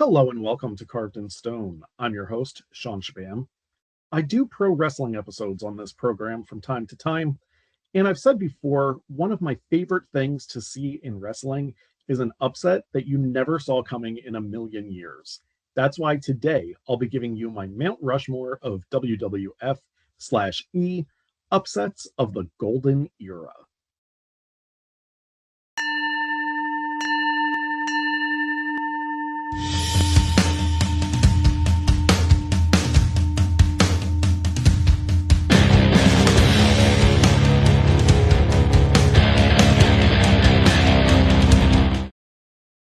Hello and welcome to Carved in Stone. I'm your host, Shawn Chabam. I do pro wrestling episodes on this program from time to time, and I've said before, one of my favorite things to see in wrestling is an upset that you never saw coming in a million years. That's why today I'll be giving you my Mount Rushmore of WWF/E upsets of the Golden Era.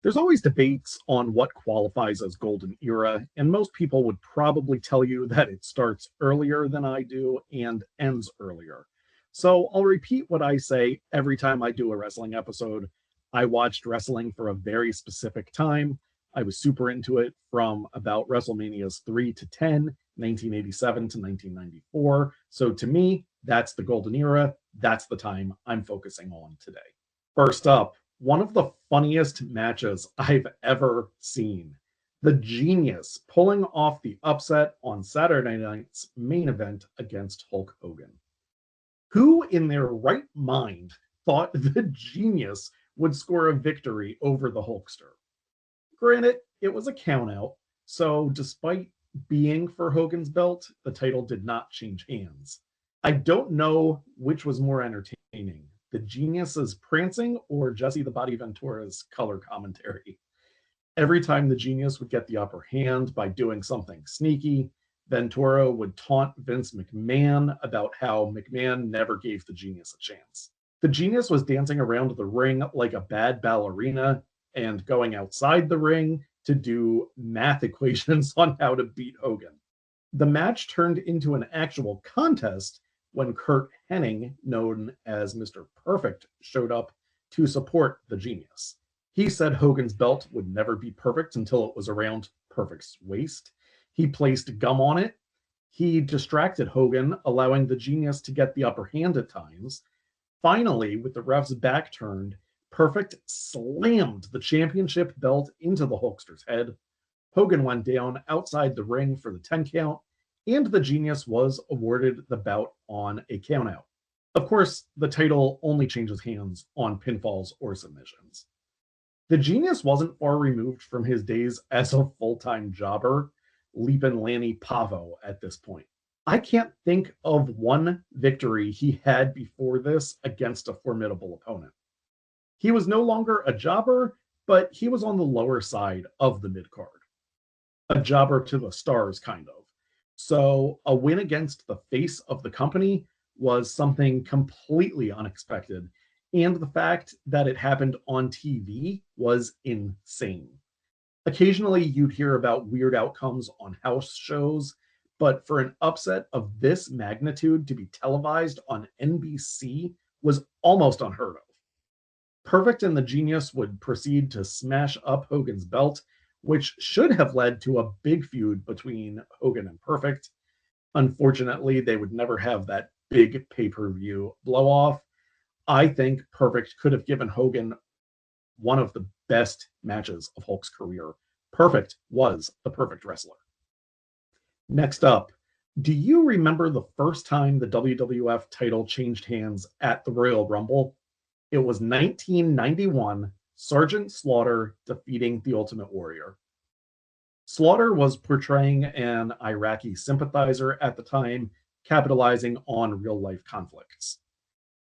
There's always debates on what qualifies as Golden Era, and most people would probably tell you that it starts earlier than I do and ends earlier. So I'll repeat what I say every time I do a wrestling episode. I watched wrestling for a very specific time. I was super into it from about WrestleManias 3 to 10, 1987 to 1994. So to me, that's the Golden Era. That's the time I'm focusing on today. First up, one of the funniest matches I've ever seen. The Genius pulling off the upset on Saturday night's main event against Hulk Hogan. Who in their right mind thought the Genius would score a victory over the Hulkster? Granted, it was a countout, so despite being for Hogan's belt, the title did not change hands. I don't know which was more entertaining, the Genius's prancing or Jesse the Body Ventura's color commentary. Every time the Genius would get the upper hand by doing something sneaky, Ventura would taunt Vince McMahon about how McMahon never gave the Genius a chance. The Genius was dancing around the ring like a bad ballerina and going outside the ring to do math equations on how to beat Hogan. The match turned into an actual contest when Curt Hennig, known as Mr. Perfect, showed up to support the Genius. He said Hogan's belt would never be perfect until it was around Perfect's waist. He placed gum on it. He distracted Hogan, allowing the Genius to get the upper hand at times. Finally, with the ref's back turned, Perfect slammed the championship belt into the Hulkster's head. Hogan went down outside the ring for the 10 count, and the Genius was awarded the bout on a countout. Of course, the title only changes hands on pinfalls or submissions. The Genius wasn't far removed from his days as a full-time jobber, Leapin' Lanny Pavo at this point. I can't think of one victory he had before this against a formidable opponent. He was no longer a jobber, but he was on the lower side of the mid-card. A jobber to the stars, kind of. So a win against the face of the company was something completely unexpected, and the fact that it happened on TV was insane. Occasionally, you'd hear about weird outcomes on house shows, but for an upset of this magnitude to be televised on NBC was almost unheard of. Perfect and the Genius would proceed to smash up Hogan's belt, which should have led to a big feud between Hogan and Perfect. Unfortunately, they would never have that big pay-per-view blow-off. I think Perfect could have given Hogan one of the best matches of Hulk's career. Perfect was the perfect wrestler. Next up, do you remember the first time the WWF title changed hands at the Royal Rumble? It was 1991, Sergeant Slaughter defeating the Ultimate Warrior. Slaughter was portraying an Iraqi sympathizer at the time, capitalizing on real-life conflicts.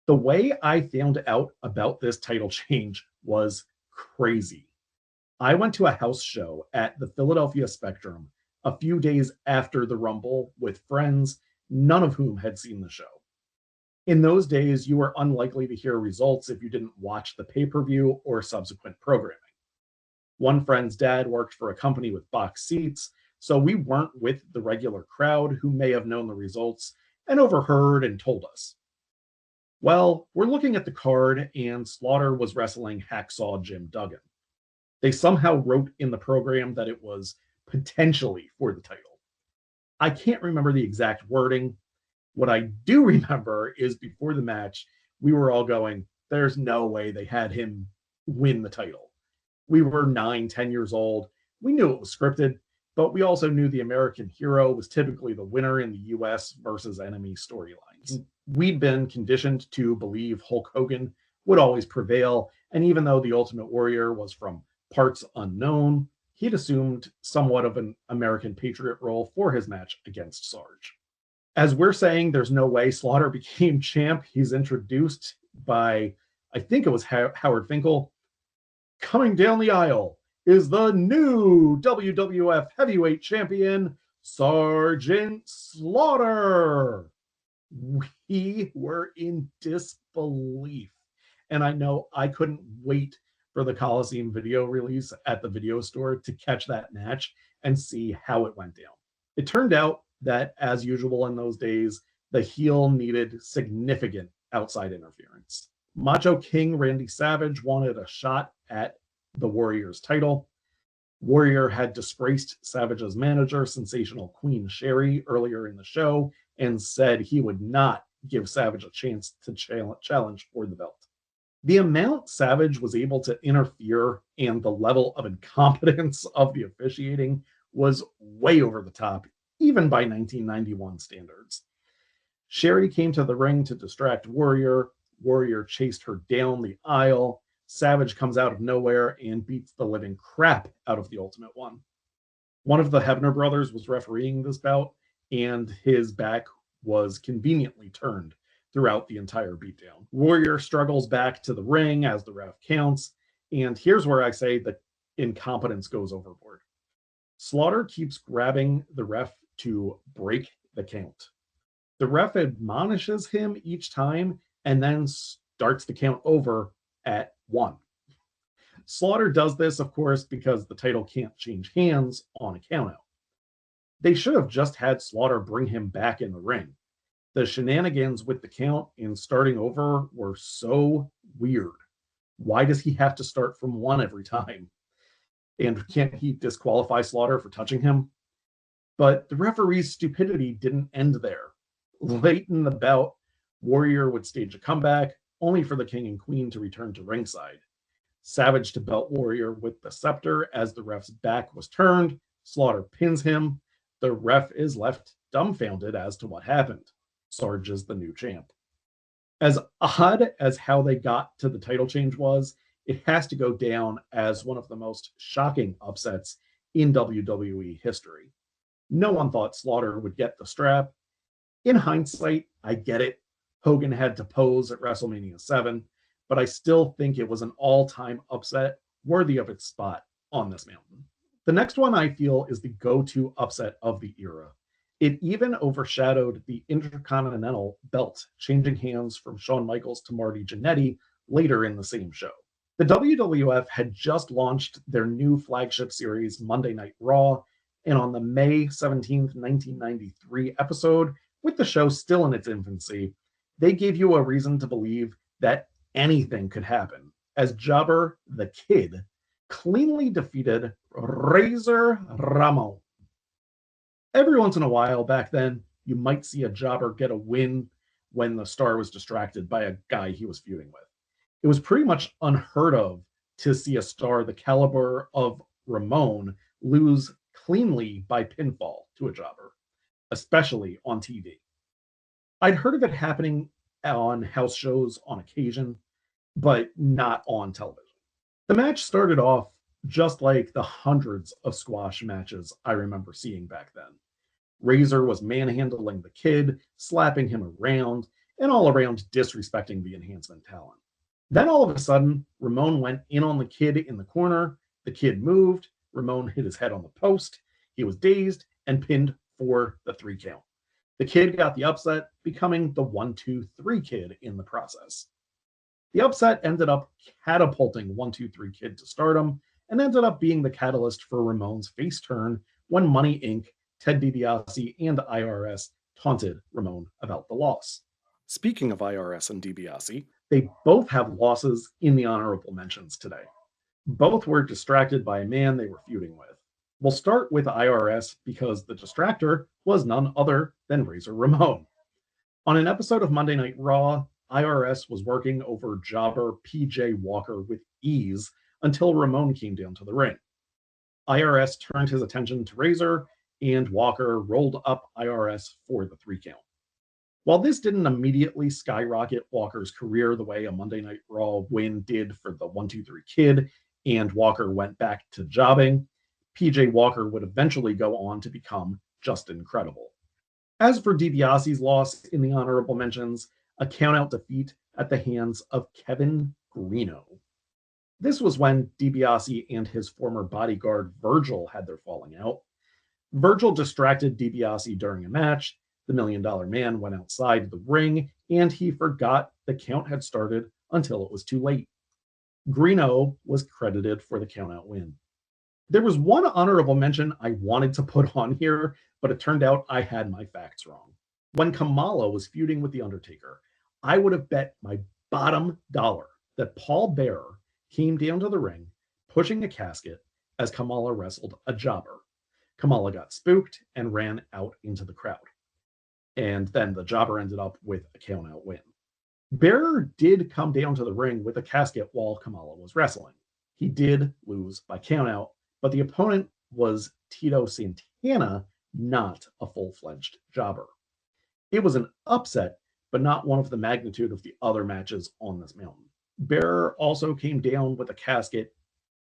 The way I found out about this title change was crazy. I went to a house show at the Philadelphia Spectrum a few days after the Rumble with friends, none of whom had seen the show. In those days, you were unlikely to hear results if you didn't watch the pay-per-view or subsequent programming. One friend's dad worked for a company with box seats, so we weren't with the regular crowd who may have known the results and overheard and told us. Well, we're looking at the card, and Slaughter was wrestling Hacksaw Jim Duggan. They somehow wrote in the program that it was potentially for the title. I can't remember the exact wording. What I do remember is before the match, we were all going, there's no way they had him win the title. We were 9, 10 years old. We knew it was scripted, but we also knew the American hero was typically the winner in the US versus enemy storylines. We'd been conditioned to believe Hulk Hogan would always prevail, and even though the Ultimate Warrior was from parts unknown, he'd assumed somewhat of an American patriot role for his match against Sarge. As we're saying, there's no way Slaughter became champ. He's introduced by, I think it was Howard Finkel. Coming down the aisle is the new WWF Heavyweight Champion, Sergeant Slaughter. We were in disbelief. And I know I couldn't wait for the Coliseum video release at the video store to catch that match and see how it went down. It turned out that, as usual in those days, the heel needed significant outside interference. Macho King Randy Savage wanted a shot at the Warrior's title. Warrior had disgraced Savage's manager, Sensational Queen Sherry, earlier in the show and said he would not give Savage a chance to challenge for the belt. The amount Savage was able to interfere and the level of incompetence of the officiating was way over the top, even by 1991 standards. Sherry came to the ring to distract Warrior. Warrior chased her down the aisle. Savage comes out of nowhere and beats the living crap out of the Ultimate One. One of the Hebner brothers was refereeing this bout, and his back was conveniently turned throughout the entire beatdown. Warrior struggles back to the ring as the ref counts, and here's where I say the incompetence goes overboard. Slaughter keeps grabbing the ref to break the count. The ref admonishes him each time and then starts the count over at 1. Slaughter does this, of course, because the title can't change hands on a countout. They should have just had Slaughter bring him back in the ring. The shenanigans with the count and starting over were so weird. Why does he have to start from 1 every time? And can't he disqualify Slaughter for touching him? But the referee's stupidity didn't end there. Late in the bout, Warrior would stage a comeback, only for the King and Queen to return to ringside. Savage to belt Warrior with the scepter as the ref's back was turned. Slaughter pins him. The ref is left dumbfounded as to what happened. Sarge is the new champ. As odd as how they got to the title change was, it has to go down as one of the most shocking upsets in WWE history. No one thought Slaughter would get the strap. In hindsight, I get it. Hogan had to pose at WrestleMania 7, but I still think it was an all-time upset worthy of its spot on this mountain. The next one I feel is the go-to upset of the era. It even overshadowed the Intercontinental belt, changing hands from Shawn Michaels to Marty Jannetty later in the same show. The WWF had just launched their new flagship series, Monday Night Raw, and on the May 17, 1993 episode, with the show still in its infancy, they gave you a reason to believe that anything could happen, as Jobber the Kid cleanly defeated Razor Ramon. Every once in a while back then, you might see a jobber get a win when the star was distracted by a guy he was feuding with. It was pretty much unheard of to see a star the caliber of Ramon lose cleanly by pinfall to a jobber, especially on TV. I'd heard of it happening on house shows on occasion, but not on television. The match started off just like the hundreds of squash matches I remember seeing back then. Razor was manhandling the Kid, slapping him around, and all around disrespecting the enhancement talent. Then all of a sudden, Ramon went in on the Kid in the corner. The Kid moved. Ramon hit his head on the post. He was dazed and pinned for the 3 count. The Kid got the upset, becoming the 1-2-3 Kid in the process. The upset ended up catapulting 1-2-3 Kid to stardom and ended up being the catalyst for Ramon's face turn when Money Inc., Ted DiBiase, and IRS taunted Ramon about the loss. Speaking of IRS and DiBiase, they both have losses in the honorable mentions today. Both were distracted by a man they were feuding with. We'll start with IRS because the distractor was none other than Razor Ramon. On an episode of Monday Night Raw, IRS was working over jobber PJ Walker with ease until Ramon came down to the ring. IRS turned his attention to Razor, and Walker rolled up IRS for the 3 count. While this didn't immediately skyrocket Walker's career the way a Monday Night Raw win did for the 1-2-3 Kid, and Walker went back to jobbing, PJ Walker would eventually go on to become just incredible. As for DiBiase's loss in the honorable mentions, a countout defeat at the hands of Kevin Greeno. This was when DiBiase and his former bodyguard Virgil had their falling out. Virgil distracted DiBiase during a match. The $1 Million Man went outside the ring, and he forgot the count had started until it was too late. Greeno was credited for the countout win. There was one honorable mention I wanted to put on here, but it turned out I had my facts wrong. When Kamala was feuding with The Undertaker, I would have bet my bottom dollar that Paul Bearer came down to the ring, pushing a casket as Kamala wrestled a jobber. Kamala got spooked and ran out into the crowd. And then the jobber ended up with a count-out win. Bearer did come down to the ring with a casket while Kamala was wrestling. He did lose by count-out, but the opponent was Tito Santana, not a full-fledged jobber. It was an upset, but not one of the magnitude of the other matches on this mountain. Bearer also came down with a casket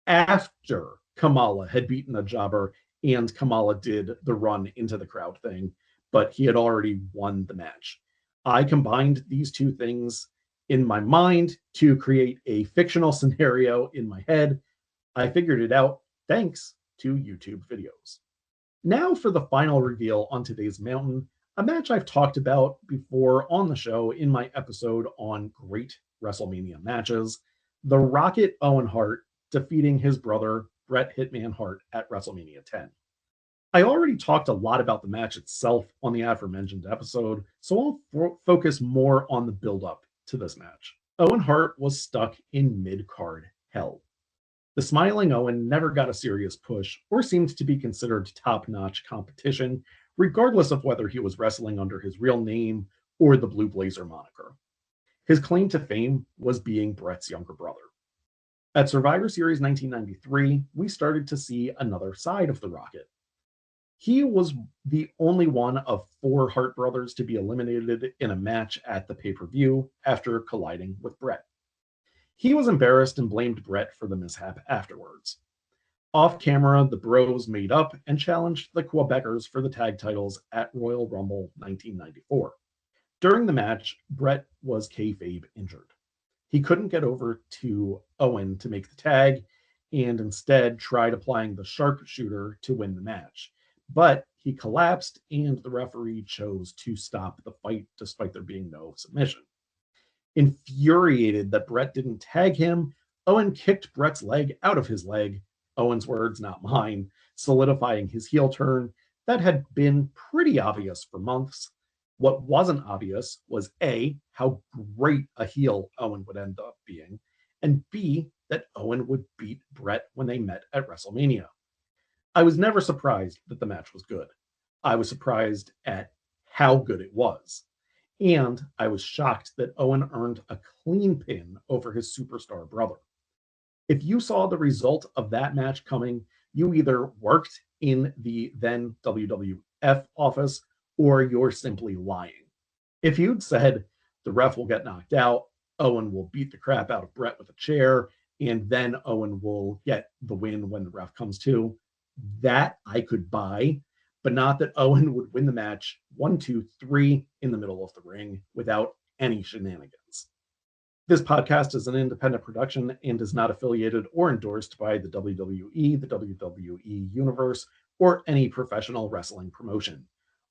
after Kamala had beaten a jobber and Kamala did the run into the crowd thing, but he had already won the match. I combined these two things in my mind to create a fictional scenario in my head. I figured it out thanks to YouTube videos. Now for the final reveal on today's mountain, a match I've talked about before on the show in my episode on great WrestleMania matches, the Rocket Owen Hart defeating his brother Bret Hitman Hart at WrestleMania 10. I already talked a lot about the match itself on the aforementioned episode, so I'll focus more on the build-up to this match. Owen Hart was stuck in mid-card hell. The smiling Owen never got a serious push or seemed to be considered top-notch competition, regardless of whether he was wrestling under his real name or the Blue Blazer moniker. His claim to fame was being Bret's younger brother. At Survivor Series 1993, we started to see another side of the Rocket. He was the only one of 4 Hart brothers to be eliminated in a match at the pay-per-view after colliding with Bret. He was embarrassed and blamed Bret for the mishap afterwards. Off camera, the Bros made up and challenged the Quebecers for the tag titles at Royal Rumble 1994. During the match, Bret was kayfabe injured. He couldn't get over to Owen to make the tag and instead tried applying the sharpshooter to win the match. But he collapsed and the referee chose to stop the fight despite there being no submission. Infuriated that Bret didn't tag him, Owen kicked Bret's leg out of his leg, Owen's words, not mine, solidifying his heel turn that had been pretty obvious for months. What wasn't obvious was A, how great a heel Owen would end up being, and B, that Owen would beat Bret when they met at WrestleMania. I was never surprised that the match was good. I was surprised at how good it was. And I was shocked that Owen earned a clean pin over his superstar brother. If you saw the result of that match coming, you either worked in the then WWF office or you're simply lying. If you'd said the ref will get knocked out, Owen will beat the crap out of Bret with a chair, and then Owen will get the win when the ref comes to, that I could buy, but not that Owen would win the match 1, 2, 3 in the middle of the ring without any shenanigans. This podcast is an independent production and is not affiliated or endorsed by the WWE, the WWE Universe, or any professional wrestling promotion.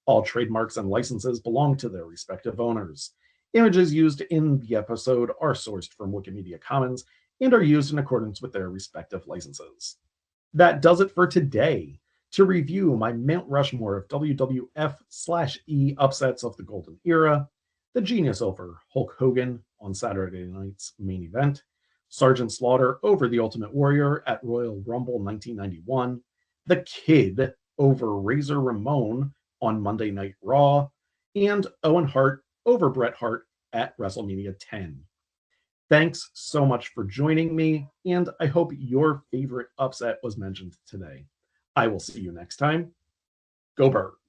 All trademarks and licenses belong to their respective owners. Images used in the episode are sourced from Wikimedia Commons and are used in accordance with their respective licenses. That does it for today. To review my Mount Rushmore of WWF/E upsets of the Golden Era, the Genius over Hulk Hogan on Saturday night's main event, Sergeant Slaughter over the Ultimate Warrior at Royal Rumble 1991, the Kid over Razor Ramon on Monday Night Raw, and Owen Hart over Bret Hart at WrestleMania 10. Thanks so much for joining me, and I hope your favorite upset was mentioned today. I will see you next time. Go Birds.